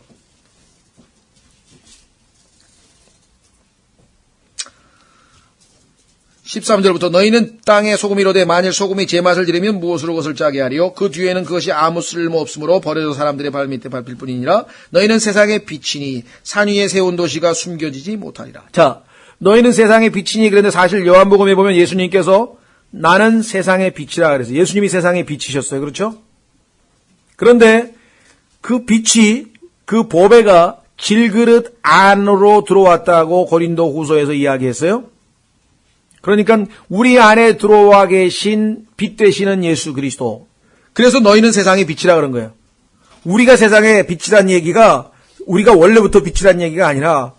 (13절부터) 너희는 땅에 소금이로되 만일 소금이 제맛을 들이면 무엇으로 그것을 짜게 하리요? 그 뒤에는 그것이 아무 쓸모 없으므로 버려져 사람들의 발밑에 밟힐 뿐이니라. 너희는 세상의 빛이니 산 위에 세운 도시가 숨겨지지 못하리라. 자, 너희는 세상의 빛이니, 그런데 사실 요한복음에 보면 예수님께서 나는 세상의 빛이라 그래서 예수님이 세상의 빛이셨어요. 그렇죠? 그런데 그 빛이, 그 보배가 질그릇 안으로 들어왔다고 고린도 후서에서 이야기했어요. 그러니까 우리 안에 들어와 계신 빛 되시는 예수 그리스도. 그래서 너희는 세상의 빛이라 그런 거예요. 우리가 세상의 빛이란 얘기가 우리가 원래부터 빛이란 얘기가 아니라,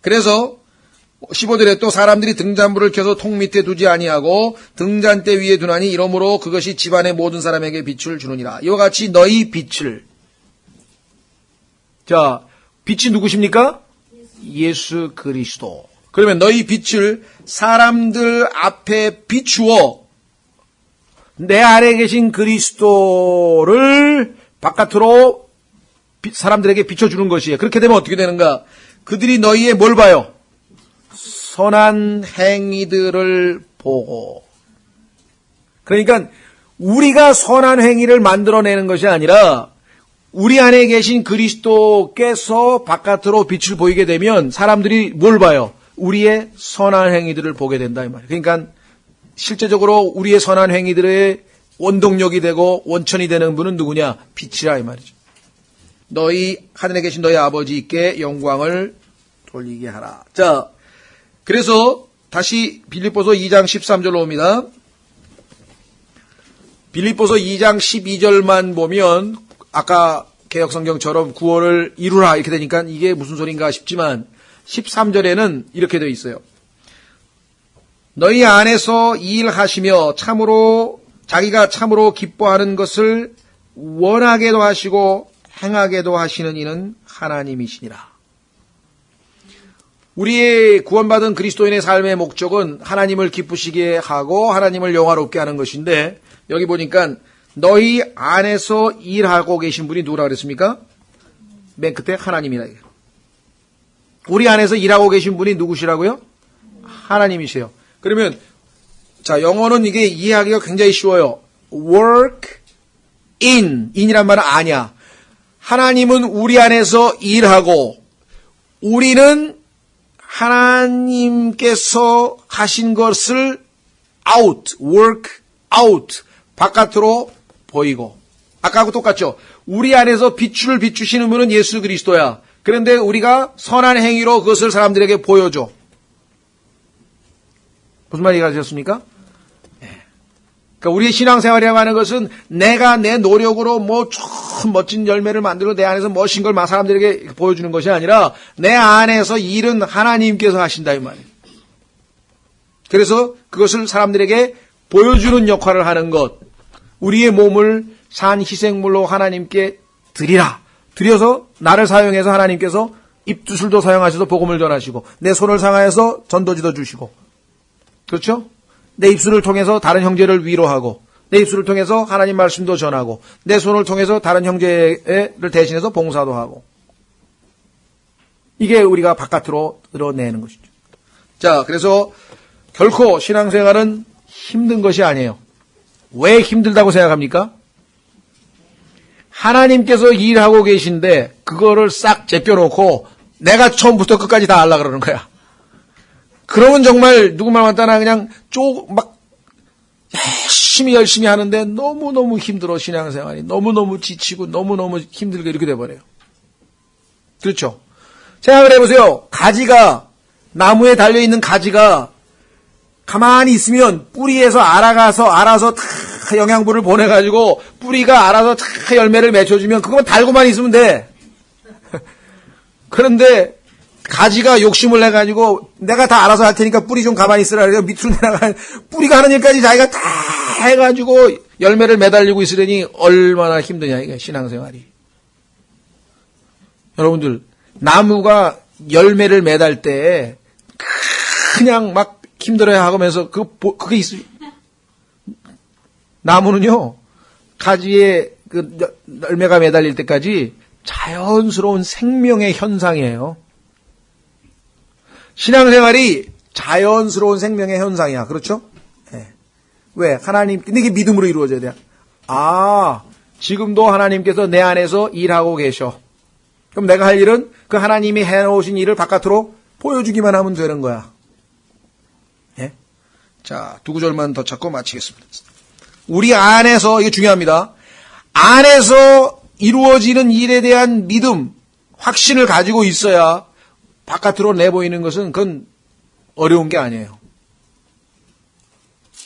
그래서 15절에 또 사람들이 등잔불을 켜서 통 밑에 두지 아니하고 등잔대 위에 두나니 이러므로 그것이 집안의 모든 사람에게 빛을 주느니라. 이와 같이 너희 빛을. 자, 빛이 누구십니까? 예수 그리스도. 그러면 너희 빛을 사람들 앞에 비추어 내 안에 계신 그리스도를 바깥으로 사람들에게 비춰주는 것이에요. 그렇게 되면 어떻게 되는가? 그들이 너희의 뭘 봐요? 선한 행위들을 보고. 그러니까 우리가 선한 행위를 만들어내는 것이 아니라 우리 안에 계신 그리스도께서 바깥으로 빛을 보이게 되면 사람들이 뭘 봐요? 우리의 선한 행위들을 보게 된다 이 말이에요. 그러니까 실제적으로 우리의 선한 행위들의 원동력이 되고 원천이 되는 분은 누구냐? 빛이라 이 말이죠. 너희 하늘에 계신 너희 아버지께 영광을 돌리게 하라. 자, 그래서 다시 빌립보서 2장 13절로 옵니다. 빌립보서 2장 12절만 보면 아까 개혁성경처럼 구원을 이루라 이렇게 되니까 이게 무슨 소린가 싶지만 13절에는 이렇게 되어 있어요. 너희 안에서 일하시며 참으로 자기가 참으로 기뻐하는 것을 원하게도 하시고 행하게도 하시는 이는 하나님이시니라. 우리의 구원받은 그리스도인의 삶의 목적은 하나님을 기쁘시게 하고 하나님을 영화롭게 하는 것인데 여기 보니까 너희 안에서 일하고 계신 분이 누구라 그랬습니까? 맨 끝에 하나님이라. 우리 안에서 일하고 계신 분이 누구시라고요? 하나님이세요. 그러면 자 영어는 이게 이해하기가 굉장히 쉬워요. work in이란 말은 아니야. 하나님은 우리 안에서 일하고 우리는 하나님께서 하신 것을 out, work out, 바깥으로 보이고. 아까하고 똑같죠? 우리 안에서 빛을 비추시는 분은 예수 그리스도야. 그런데 우리가 선한 행위로 그것을 사람들에게 보여줘. 무슨 말이 가셨습니까? 그러니까 우리의 신앙생활이라고 하는 것은 내가 내 노력으로 뭐 참 멋진 열매를 만들어 내 안에서 멋진 걸 사람들에게 보여주는 것이 아니라 내 안에서 일은 하나님께서 하신다 이 말이에요. 그래서 그것을 사람들에게 보여주는 역할을 하는 것. 우리의 몸을 산 희생물로 하나님께 드리라. 드려서 나를 사용해서 하나님께서 입두술도 사용하셔서 복음을 전하시고 내 손을 상하여서 전도지도 주시고 그렇죠? 내 입술을 통해서 다른 형제를 위로하고 내 입술을 통해서 하나님 말씀도 전하고 내 손을 통해서 다른 형제를 대신해서 봉사도 하고 이게 우리가 바깥으로 드러내는 것이죠. 자, 그래서 결코 신앙생활은 힘든 것이 아니에요. 왜 힘들다고 생각합니까? 하나님께서 일하고 계신데 그거를 싹 제껴놓고 내가 처음부터 끝까지 다 하려고 그러는 거야. 그러면 정말 누구 말 맞다나 그냥 막 열심히 하는데 너무너무 힘들어 신앙생활이. 너무너무 지치고 너무너무 힘들게 이렇게 돼버려요. 그렇죠? 생각을 해보세요. 가지가 나무에 달려있는 가지가 가만히 있으면 뿌리에서 알아서 다 영양분을 보내가지고 뿌리가 알아서 다 열매를 맺혀주면 그거만 달고만 있으면 돼. 그런데 가지가 욕심을 내가지고 내가 다 알아서 할 테니까 뿌리 좀 가만히 있으라 그래서 밑으로 내려가 뿌리가 하는 일까지 자기가 다 해가지고 열매를 매달리고 있으려니 얼마나 힘드냐 이게 신앙생활이. 여러분들 나무가 열매를 매달 때 그냥 막 힘들어야 하면서 그게 있어요. 나무는요 가지에 그 열매가 매달릴 때까지 자연스러운 생명의 현상이에요. 신앙생활이 자연스러운 생명의 현상이야. 그렇죠? 네. 왜? 근데 이게 믿음으로 이루어져야 돼. 지금도 하나님께서 내 안에서 일하고 계셔. 그럼 내가 할 일은 그 하나님이 해놓으신 일을 바깥으로 보여주기만 하면 되는 거야. 예? 자, 두 구절만 더 찾고 마치겠습니다. 우리 안에서, 이게 중요합니다. 안에서 이루어지는 일에 대한 믿음, 확신을 가지고 있어야 바깥으로 내보이는 것은 그건 어려운 게 아니에요.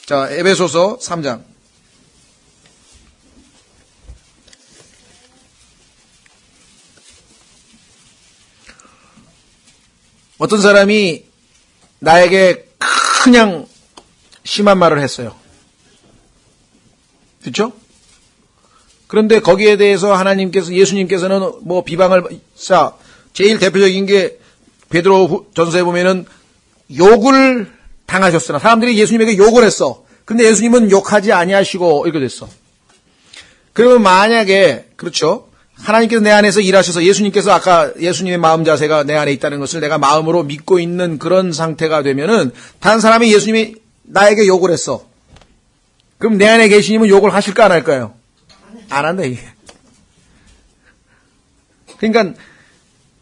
자, 에베소서 3장. 어떤 사람이 나에게 그냥 심한 말을 했어요. 그렇죠? 그런데 거기에 대해서 예수님께서는 뭐 비방을 제일 대표적인 게 베드로 전서에 보면은 욕을 당하셨으나 사람들이 예수님에게 욕을 했어. 근데 예수님은 욕하지 아니하시고 이렇게 됐어. 그러면 만약에 그렇죠? 하나님께서 내 안에서 일하셔서 예수님께서 아까 예수님의 마음 자세가 내 안에 있다는 것을 내가 마음으로 믿고 있는 그런 상태가 되면은 다른 사람이 예수님이 나에게 욕을 했어. 그럼 내 안에 계신 님은 욕을 하실까 안 할까요? 안 한다 이게. 그러니까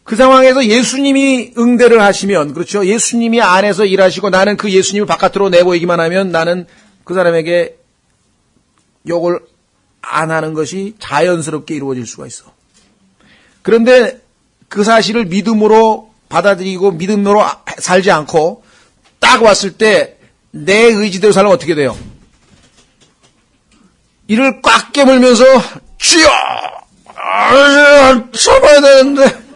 그 상황에서 예수님이 응대를 하시면, 그렇죠? 예수님이 안에서 일하시고 나는 그 예수님을 바깥으로 내보이기만 하면 나는 그 사람에게 욕을 안 하는 것이 자연스럽게 이루어질 수가 있어. 그런데 그 사실을 믿음으로 받아들이고 믿음으로 살지 않고 딱 왔을 때 내 의지대로 살면 어떻게 돼요? 이를 꽉 깨물면서 주여! 참아야 되는데.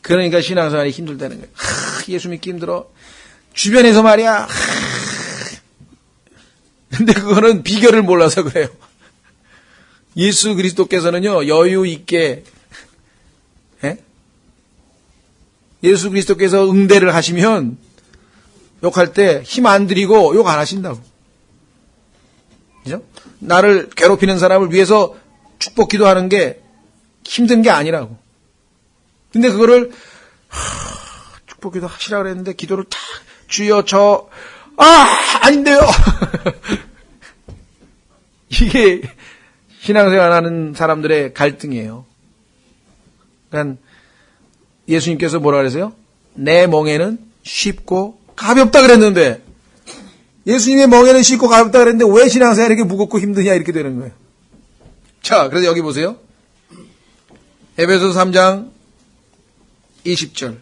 그러니까 신앙생활이 힘들다는 거예요. 예수 믿기 힘들어. 주변에서 말이야. 근데 그거는 비결을 몰라서 그래요. 예수 그리스도께서는요, 여유 있게, 예수 그리스도께서 응대를 하시면 욕할 때 힘 안 들이고 욕 안 하신다고. 그죠? 나를 괴롭히는 사람을 위해서 축복 기도하는 게 힘든 게 아니라고. 근데 그거를 축복 기도 하시라 그랬는데 기도를 탁 주여 아닌데요. 이게 신앙생활 하는 사람들의 갈등이에요. 그러니까 예수님께서 뭐라 그러세요? 내 멍에는 쉽고 가볍다 그랬는데, 예수님의 멍에는 쉽고 가볍다 그랬는데 왜 신앙생활이 이렇게 무겁고 힘드냐 이렇게 되는 거예요. 자, 그래서 여기 보세요. 에베소서 3장 20절.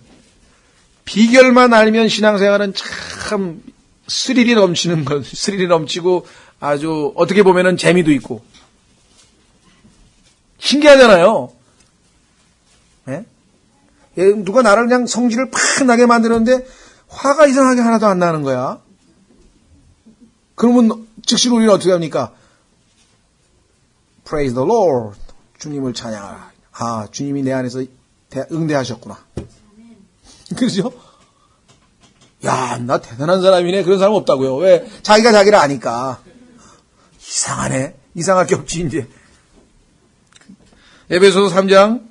비결만 알면 신앙생활은 참 스릴이 넘치는 것, 스릴이 넘치고 아주 어떻게 보면은 재미도 있고 신기하잖아요. 네? 누가 나를 그냥 성질을 팍 나게 만드는데 화가 이상하게 하나도 안 나는 거야. 그러면 즉시 우리는 어떻게 합니까? Praise the Lord. 주님을 찬양하라. 아, 주님이 내 안에서 응대하셨구나. 그렇죠? 야, 나 대단한 사람이네. 그런 사람 없다고요. 왜? 자기가 자기를 아니까. 이상하네. 이상할 게 없지 이제. 에베소서 3장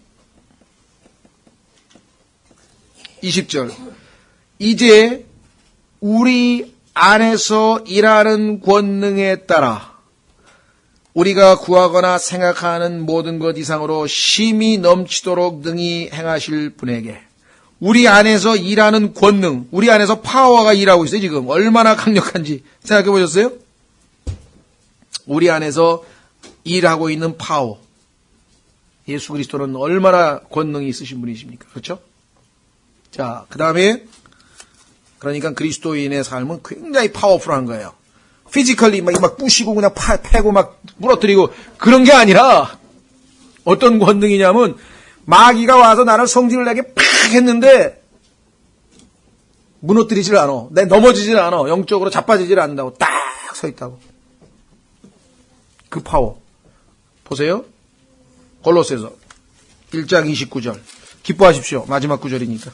20절. 이제 우리 안에서 일하는 권능에 따라 우리가 구하거나 생각하는 모든 것 이상으로 심히 넘치도록 능히 행하실 분에게, 우리 안에서 일하는 권능, 우리 안에서 파워가 일하고 있어요. 지금 얼마나 강력한지 생각해 보셨어요? 우리 안에서 일하고 있는 파워. 예수 그리스도는 얼마나 권능이 있으신 분이십니까? 그렇죠? 자, 그 다음에 그러니까 그리스도인의 삶은 굉장히 파워풀한 거예요. 피지컬리 막 부시고 그냥 패고 막 부러뜨리고 그런 게 아니라 어떤 권능이냐면 마귀가 와서 나를 성질을 내게 팍 했는데 무너뜨리질 않아. 넘어지질 않아. 영적으로 자빠지질 않는다고 딱 서 있다고. 그 파워. 보세요. 골로새서 1장 29절. 기뻐하십시오. 마지막 구절이니까.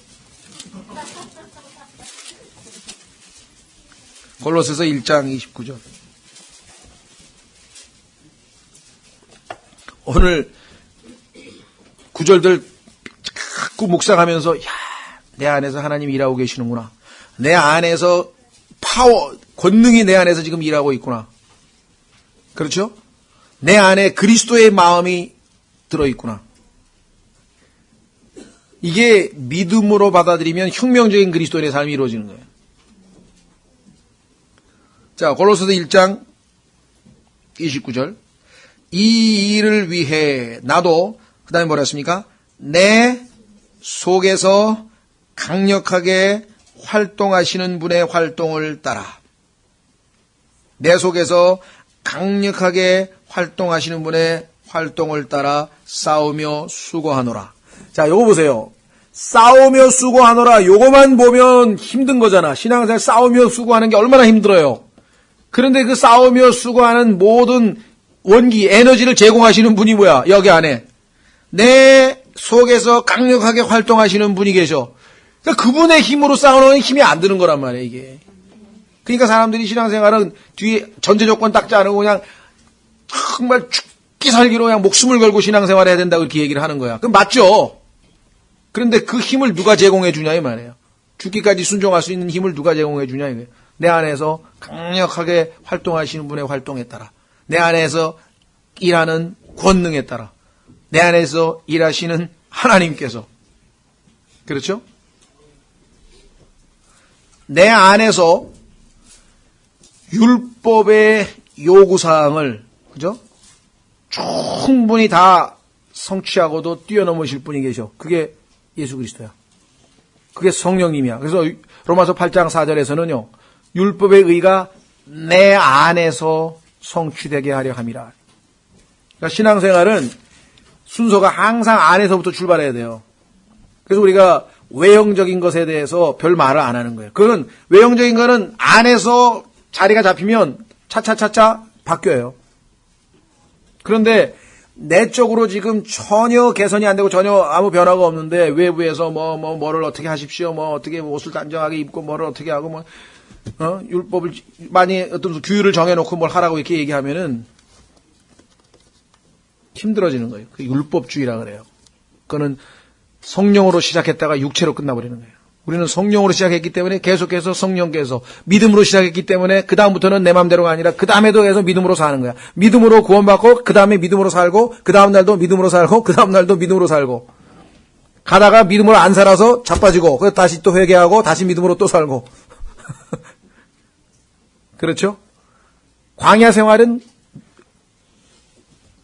골로새서 1장 29절. 오늘 구절들 자꾸 묵상하면서, 야, 내 안에서 하나님이 일하고 계시는구나. 내 안에서 파워, 권능이 내 안에서 지금 일하고 있구나. 그렇죠? 내 안에 그리스도의 마음이 들어있구나. 이게 믿음으로 받아들이면 혁명적인 그리스도인의 삶이 이루어지는 거예요. 자, 골로새서 1장 29절. 이 일을 위해 나도, 그 다음에 뭐라 했습니까? 내 속에서 강력하게 활동하시는 분의 활동을 따라. 내 속에서 강력하게 활동하시는 분의 활동을 따라 싸우며 수고하노라. 자, 요거 보세요. 싸우며 수고하노라. 요거만 보면 힘든 거잖아. 신앙생활 싸우며 수고하는 게 얼마나 힘들어요. 그런데 그 싸우며 수고하는 모든 원기, 에너지를 제공하시는 분이 뭐야? 여기 안에. 내 속에서 강력하게 활동하시는 분이 계셔. 그러니까 그분의 힘으로 싸우는 힘이 안 드는 거란 말이에요, 이게. 그러니까 사람들이 신앙생활은 뒤에 전제 조건 딱 짜놓고 그냥 정말 죽기 살기로 그냥 목숨을 걸고 신앙생활 해야 된다고 이렇게 얘기를 하는 거야. 그럼 맞죠? 그런데 그 힘을 누가 제공해 주냐 이 말이에요. 죽기까지 순종할 수 있는 힘을 누가 제공해 주냐 이거예요. 내 안에서 강력하게 활동하시는 분의 활동에 따라, 내 안에서 일하는 권능에 따라, 내 안에서 일하시는 하나님께서. 그렇죠? 내 안에서 율법의 요구사항을, 그죠? 충분히 다 성취하고도 뛰어넘으실 분이 계셔. 그게 예수 그리스도야. 그게 성령님이야. 그래서 로마서 8장 4절에서는요, 율법의 의가 내 안에서 성취되게 하려 함이라. 그러니까 신앙생활은 순서가 항상 안에서부터 출발해야 돼요. 그래서 우리가 외형적인 것에 대해서 별 말을 안 하는 거예요. 그건 외형적인 거는 안에서 자리가 잡히면 차차차차 바뀌어요. 그런데 내적으로 지금 전혀 개선이 안 되고 전혀 아무 변화가 없는데 외부에서 뭐를 어떻게 하십시오, 어떻게 옷을 단정하게 입고 뭐를 어떻게 하고 율법을 많이 어떤 규율을 정해놓고 뭘 하라고 이렇게 얘기하면은 힘들어지는 거예요. 그 율법주의라 그래요. 그거는 성령으로 시작했다가 육체로 끝나버리는 거예요. 우리는 성령으로 시작했기 때문에 계속해서 성령께서 믿음으로 시작했기 때문에 그 다음부터는 내 마음대로가 아니라 그 다음에도 계속 믿음으로 사는 거야. 믿음으로 구원받고 그 다음에 믿음으로 살고 그 다음 날도 믿음으로 살고 그 다음 날도 믿음으로 살고 가다가 믿음으로 안 살아서 자빠지고 그래서 다시 또 회개하고 다시 믿음으로 또 살고 그렇죠? 광야 생활은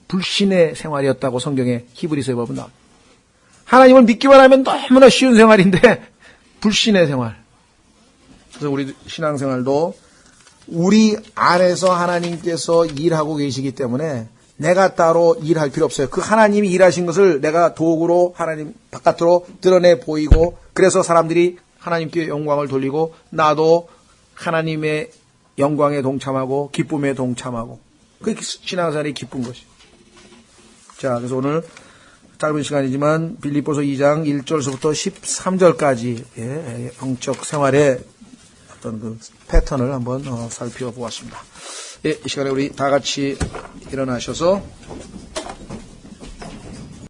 불신의 생활이었다고 성경에 히브리서에 보면 나옵니다. 하나님을 믿기만 하면 너무나 쉬운 생활인데 불신의 생활. 그래서 우리 신앙생활도 우리 안에서 하나님께서 일하고 계시기 때문에 내가 따로 일할 필요 없어요. 그 하나님이 일하신 것을 내가 도구로 하나님 바깥으로 드러내 보이고 그래서 사람들이 하나님께 영광을 돌리고 나도 하나님의 영광에 동참하고 기쁨에 동참하고 그게 신앙생활이 기쁜 것이에요. 자, 그래서 오늘 짧은 시간이지만 빌립보서 2장 1절서부터 13절까지 영적 생활의 어떤 그 패턴을 한번 살펴보았습니다. 이 시간에 우리 다 같이 일어나셔서